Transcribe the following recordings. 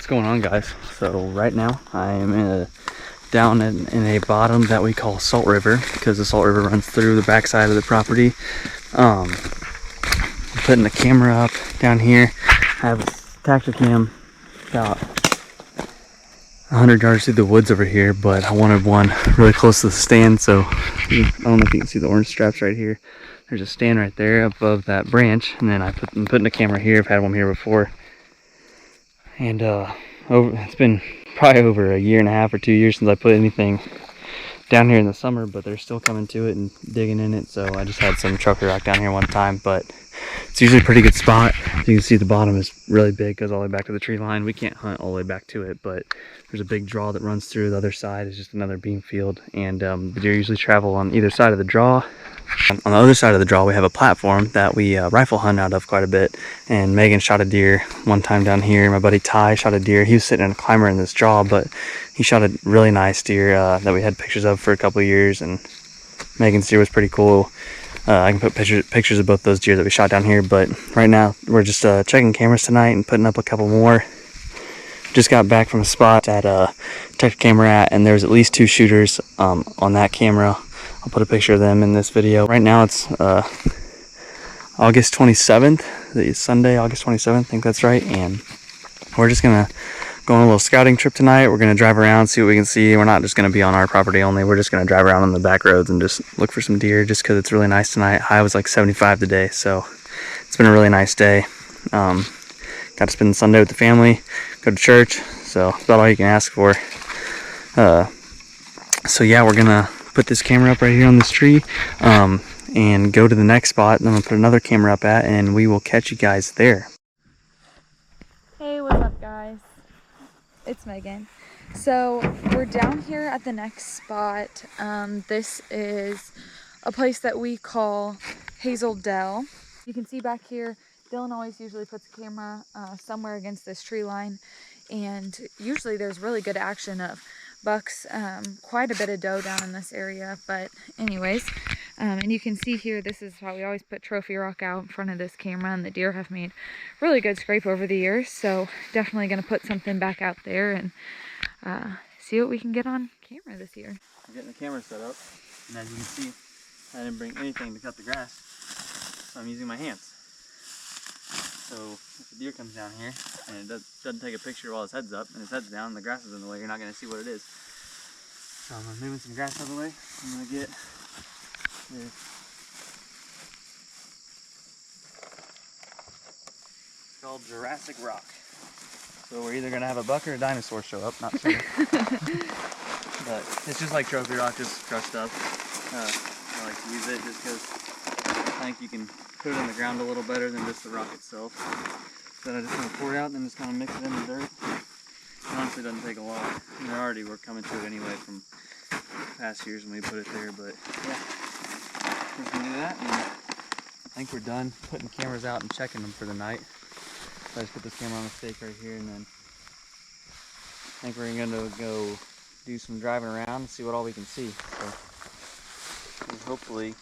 What's going on, guys? So right now I am down in a bottom that we call Salt River, because the Salt River runs through the backside of the property. I'm putting the camera up down here. I have a Tacticam about 100 yards through the woods over here, but I wanted one really close to the stand, so I don't know if you can see the orange straps right here. There's a stand right there above that branch, and then I'm putting the camera here. I've had one here before, and it's been probably over a year and a half or 2 years since I put anything down here in the summer, but they're still coming to it and digging in it. So I just had some trophy rock down here one time, but it's usually a pretty good spot. As you can see, the bottom is really big, goes all the way back to the tree line. We can't hunt all the way back to it, but there's a big draw that runs through. The other side is just another bean field, and the deer usually travel on either side of the draw. On the other side of the draw, we have a platform that we rifle hunt out of quite a bit, and Megan shot a deer one time down here. My buddy Ty shot a deer. He was sitting in a climber in this draw, but he shot a really nice deer that we had pictures of for a couple of years, and Megan's deer was pretty cool. I can put pictures of both those deer that we shot down here, but right now we're just checking cameras tonight and putting up a couple more. Just got back from a spot at checked camera at, and there's at least 2 shooters on that camera. I'll put a picture of them in this video. Right now it's August 27th, it's Sunday, August 27th, I think that's right, and we're just gonna go on a little scouting trip tonight. We're gonna drive around, see what we can see. We're not just gonna be on our property only, we're just gonna drive around on the back roads and just look for some deer, just because it's really nice tonight. High was like 75 today, so it's been a really nice day. Got to spend Sunday with the family, go to church, so that's about all you can ask for. So yeah, we're gonna put this camera up right here on this tree and go to the next spot, and I'm gonna put another camera up at, and we will catch you guys there. Hey, what's up, guys? It's Megan. So we're down here at the next spot. This is a place that we call Hazel Dell. You can see back here, Dylan always usually puts a camera somewhere against this tree line, and usually there's really good action of bucks, quite a bit of doe down in this area. But anyways, and you can see here, this is how we always put trophy rock out in front of this camera, and the deer have made really good scrape over the years, so definitely going to put something back out there and see what we can get on camera this year. I'm getting the camera set up, and as you can see, I didn't bring anything to cut the grass, so I'm using my hands. So if a deer comes down here and it doesn't take a picture while his head's up and his head's down and the grass is in the way, you're not going to see what it is. So I'm moving some grass out of the way. I'm going to get this. It's called Jurassic Rock. So we're either going to have a buck or a dinosaur show up, not sure. But it's just like trophy rock, just crushed up. I like to use it just because I think you can put it on the ground a little better than just the rock itself. So I just kind of pour it out and then just kind of mix it in the dirt. It honestly doesn't take a lot. And we're coming to it anyway from past years when we put it there, but yeah. We're gonna do that, and I think we're done putting cameras out and checking them for the night. So I just put this camera on a stake right here, and then I think we're gonna go do some driving around and see what all we can see. So we'll hopefully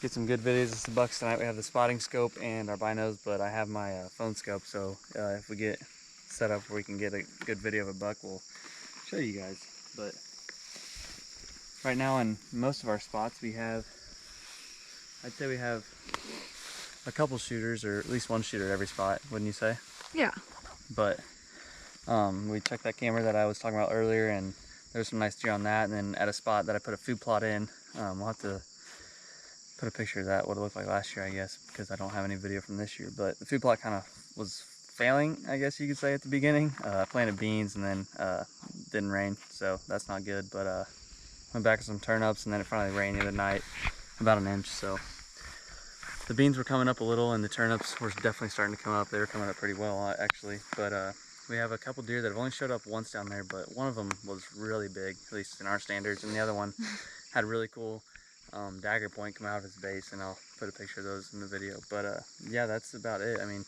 get some good videos of some bucks tonight. We have the spotting scope and our binos, but I have my phone scope, so if we get set up where we can get a good video of a buck, we'll show you guys. But right now in most of our spots I'd say we have a couple shooters, or at least one shooter at every spot, wouldn't you say? Yeah. But we checked that camera that I was talking about earlier, and there's some nice deer on that. And then at a spot that I put a food plot in, we'll have to put a picture of that, what it looked like last year, I guess, because I don't have any video from this year. But the food plot kind of was failing, I guess you could say, at the beginning. I planted beans and then didn't rain, so that's not good. But went back with some turnips, and then it finally rained the other night, about an inch. So the beans were coming up a little, and the turnips were definitely starting to come up. They were coming up pretty well, actually. But we have a couple deer that have only showed up once down there, but one of them was really big, at least in our standards, and the other one had a really cool dagger point come out of his base, and I'll put a picture of those in the video. But yeah, that's about it. I mean,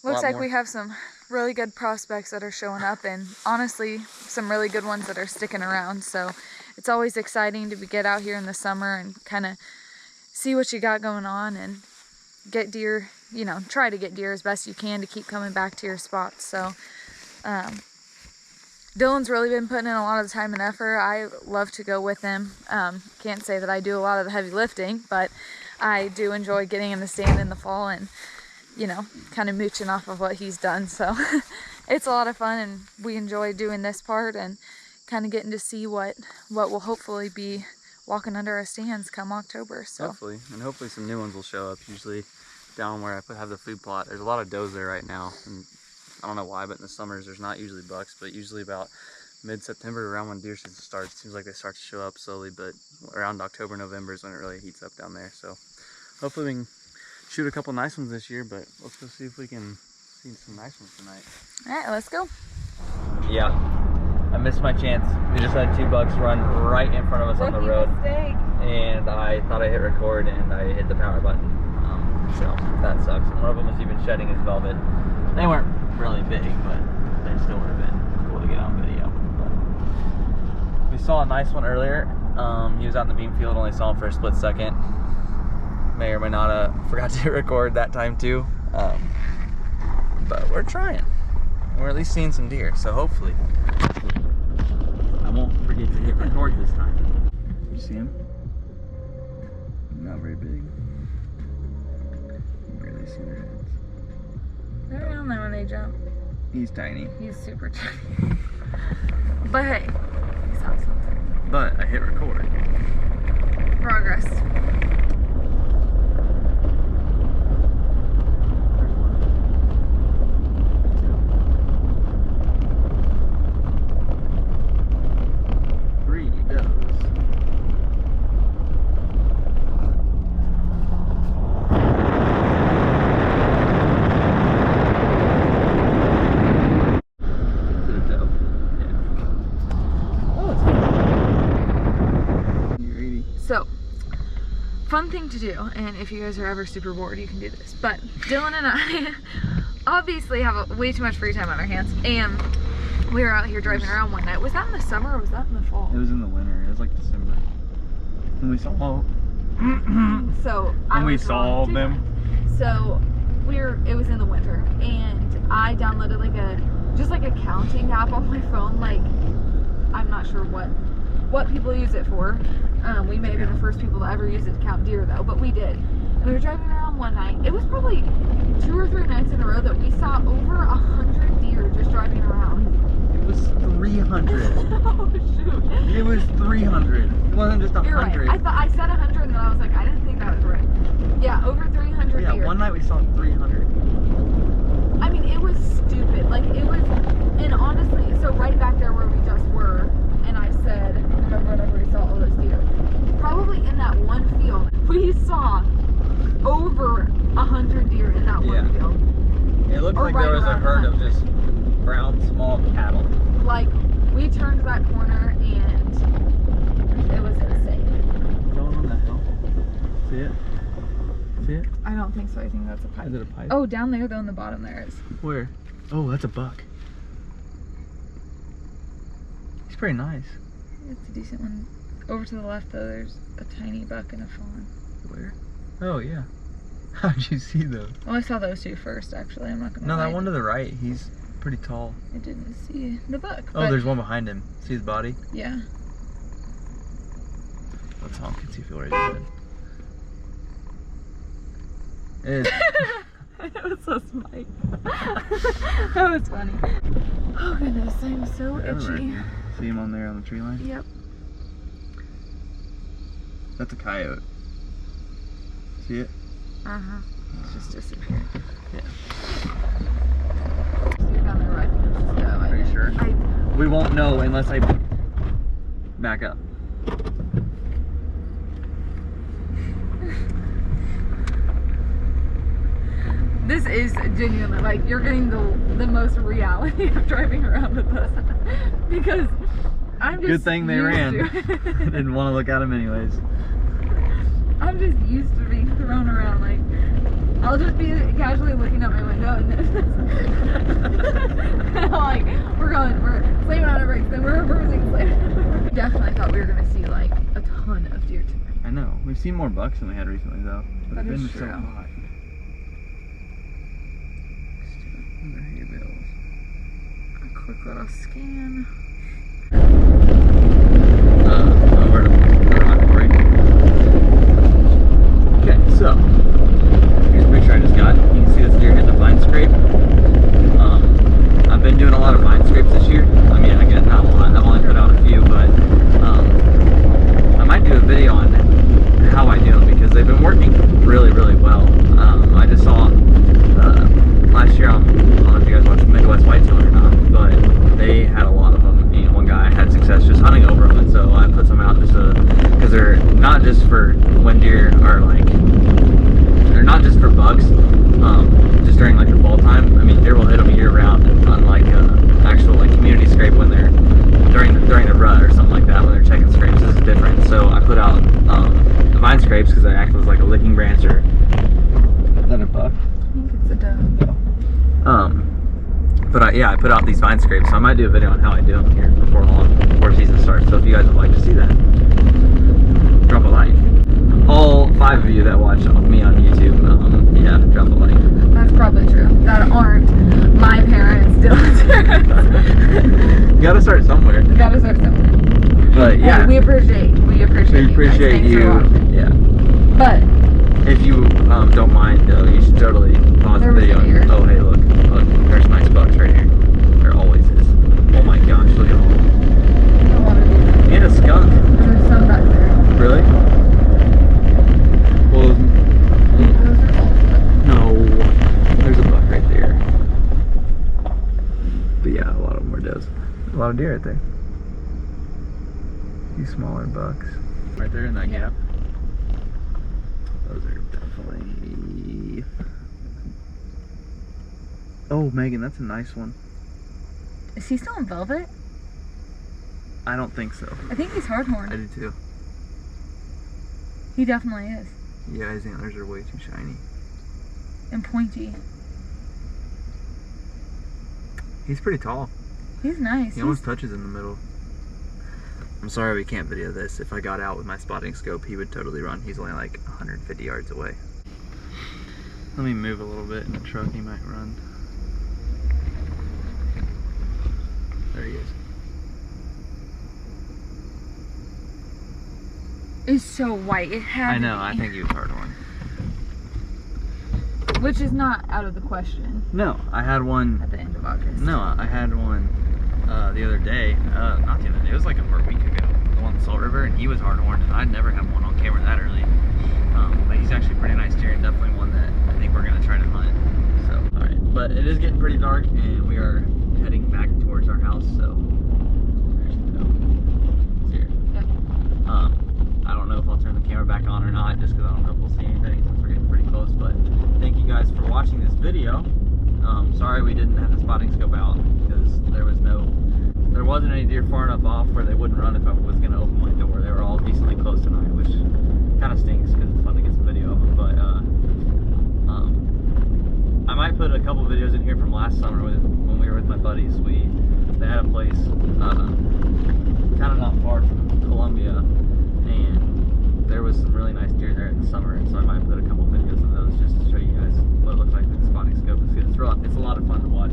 looks like we have some really good prospects that are showing up, and honestly some really good ones that are sticking around. So it's always exciting to get out here in the summer and kind of see what you got going on and get deer you know, try to get deer as best you can to keep coming back to your spots. So Dylan's really been putting in a lot of the time and effort. I love to go with him. Can't say that I do a lot of the heavy lifting, but I do enjoy getting in the stand in the fall and, you know, kind of mooching off of what he's done. So it's a lot of fun, and we enjoy doing this part and kind of getting to see what will hopefully be walking under our stands come October. So hopefully, and hopefully some new ones will show up. Usually down where I have the food plot, there's a lot of does there right now, and I don't know why, but in the summers there's not usually bucks, but usually about mid-September, around when deer season starts, it seems like they start to show up slowly, but around October, November is when it really heats up down there. So hopefully we can shoot a couple nice ones this year, but let's go see if we can see some nice ones tonight. all right, let's go. Yeah, I missed my chance. We just had 2 bucks run right in front of us on the road, and I thought I hit record and I hit the power button. So that sucks. One of them was even shedding his velvet. They weren't really big, but they still would have been cool to get on video. But we saw a nice one earlier. He was out in the beam field, only saw him for a split second. May or may not have forgot to hit record that time too. But we're trying. We're at least seeing some deer, so hopefully I won't forget to hit record this time. You see him? Not very big. Barely see their heads. They're down there when they jump. He's tiny. He's super tiny. But hey, he saw something. But I hit record. Progress. So, fun thing to do, and if you guys are ever super bored, you can do this. But Dylan and I obviously have way too much free time on our hands, and we were out here driving around one night. Was that in the summer or was that in the fall? It was in the winter. It was like December. And we saw So and we saw them. So it was in the winter, and I downloaded just like a counting app on my phone. Like, I'm not sure what people use it for. We may have been the first people to ever use it to count deer though, but we did. And we were driving around one night. It was probably 2 or 3 nights in a row that we saw over 100 deer just driving around. It was 300. Oh shoot. It was 300. It wasn't just 100. You're right. I thought I said 100 and then I was like, I didn't think that was right. Yeah, over 300 yeah, deer. one night we saw 300. I mean, it was stupid. Like, it was, and honestly, so right back there where we just were, and I said, remember whenever we saw all those deer, probably in that one field, we saw over 100 deer in that one field. It looked Or like right there was a around herd 100. of just brown small cattle. Like, we turned that corner and it was insane. Going on the hill. See it? See it? I don't think so. I think that's a pipe. Is it a pipe? Oh, down there though in the bottom there is. Where? Oh, that's a buck. He's pretty nice. It's a decent one. Over to the left though, there's a tiny buck and a fawn. Where? Oh, yeah. How'd you see those? Well, I saw those two first, actually. I'm not gonna No, lie. that one to the right. He's pretty tall. I didn't see the buck. Oh, but there's one behind him. See his body? yeah. Let's honk and see if he already did. It is. That was so smart. That was funny. Oh goodness, I'm so itchy. See him on there on the tree line? Yep. That's a coyote. See it? Uh-huh. It's just disappeared. Yeah. You're down there right now. So Pretty sure. We won't know unless I back up. This is genuinely, like, you're getting the most reality of driving around with us. Because I'm just Good thing they ran. Didn't want to look at him anyways. I'm just used to being thrown around. Like, I'll just be casually looking out my window and then like, we're slamming on our brakes and we're reversing. We definitely thought we were going to see like a ton of deer tonight. I know. We've seen more bucks than we had recently though. But That it's is been so true. hot. quick little scan. Over to rocket break. Okay, so here's a picture I just got. You can see this deer hitting the vine scrape. I've been doing a lot of vine scrapes this year. I mean, I get not a lot. I've only cut out a few, but I might do a video on how I do them because they've been working really, really well. I just saw last year, I don't know if you guys watched Midwest Whitetail or not, but they had a lot of them, and one guy had success just hunting over them, and so I put some out just because they're not just for when deer are like, they're not just for bugs, just during like the fall time. I mean, deer will hit them year round, unlike actual like community scrape when they're during the rut or something like that, when they're checking scrapes. This is different. So I put out the vine scrapes because they act as like a licking branch. Or is that a buck? I think it's a dove. But I put out these vine scrapes, so I might do a video on how I do them here before long, before season starts. So if you guys would like to see that, drop a like. All 5 of you that watch me on YouTube, yeah, drop a like. That's probably true. That aren't my parents, Dylan's parents. You gotta start somewhere. We gotta start somewhere. But yeah, Hey, we appreciate you. Guys. Thanks you. for watching. Yeah. But If you don't mind, you should totally pause the There was video. a deer. Oh, hey, look, there's nice bucks right here. There always is. Oh my gosh, look at all. I don't want to do that. And a skunk. There's some back there. Really? Well, Those are all. no. There's a buck right there. But yeah, a lot of them were does. A lot of deer right there. These smaller bucks. Right there in that Yeah. gap. Those are definitely... Oh, Megan, that's a nice one. Is he still in velvet? I don't think so. I think he's I hardhorn. do too. He definitely is. Yeah, his antlers are way too shiny. And pointy. He's pretty tall. He's nice. He almost touches in the middle. I'm sorry we can't video this. If I got out with my spotting scope, he would totally run. He's only like 150 yards away. Let me move a little bit in the truck. He might run. There he is. It's so white. It had I know. to I be. think he was hardhorn. Which is not out of the question No, I had one. at the end of August. No, I had one the other day. Not the other day. It was like over a week ago. The one in Salt River, and he was hardhorn, and I'd never have one on camera that early. But he's actually a pretty nice deer, and definitely one that I think we're gonna try to hunt. So, all right. But it is getting pretty dark, and we are heading back towards our house. So, there's the doe. It's here. Yep. I don't know if I'll turn the camera back on or not, just because I don't know if we'll see anything since we're getting pretty close. But thank you guys for watching this video. Sorry we didn't have the spotting scope out because there wasn't any deer far enough off where they wouldn't run if I was going to open my door. They were all decently close tonight, which kind of stinks because it's fun to get some video of them. But I might put a couple videos in here from last summer when we were with my buddies. They had a place kind of not far from Columbia, and there was some really nice deer there in the summer, and so I might put a couple videos of those just to show you guys what it looks like with the spotting scope. It's a lot of fun to watch.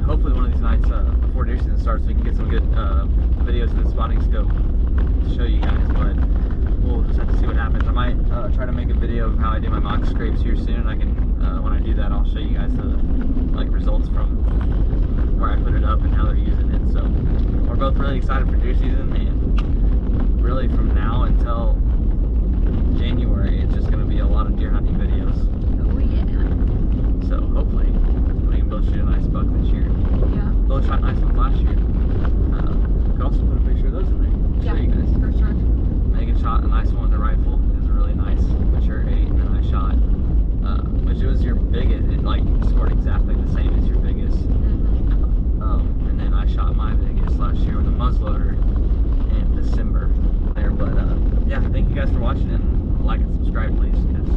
Hopefully one of these nights before deer season starts we can get some good videos with the spotting scope to show you guys, but we'll just have to see what happens. I might try to make a video of how I do my mock scrapes here soon. I can when I do that I'll show you guys the results from where I put it up and how they're using it. So we're both really excited for deer season, and really from now until January it's just going to be a lot of deer hunting videos. Oh yeah. So hopefully we can both shoot a nice buck this year. Yeah. Both shot nice ones last year. Could also put a picture of those in there. Yeah. Show you guys. For sure. Megan shot a nice one, the rifle. It was a really nice mature 8, and then I shot, which was your biggest. It like scored exactly the same as your biggest. And then I shot my biggest last year with a muzzleloader in December there. But yeah, thank you guys for watching, and like and subscribe please, because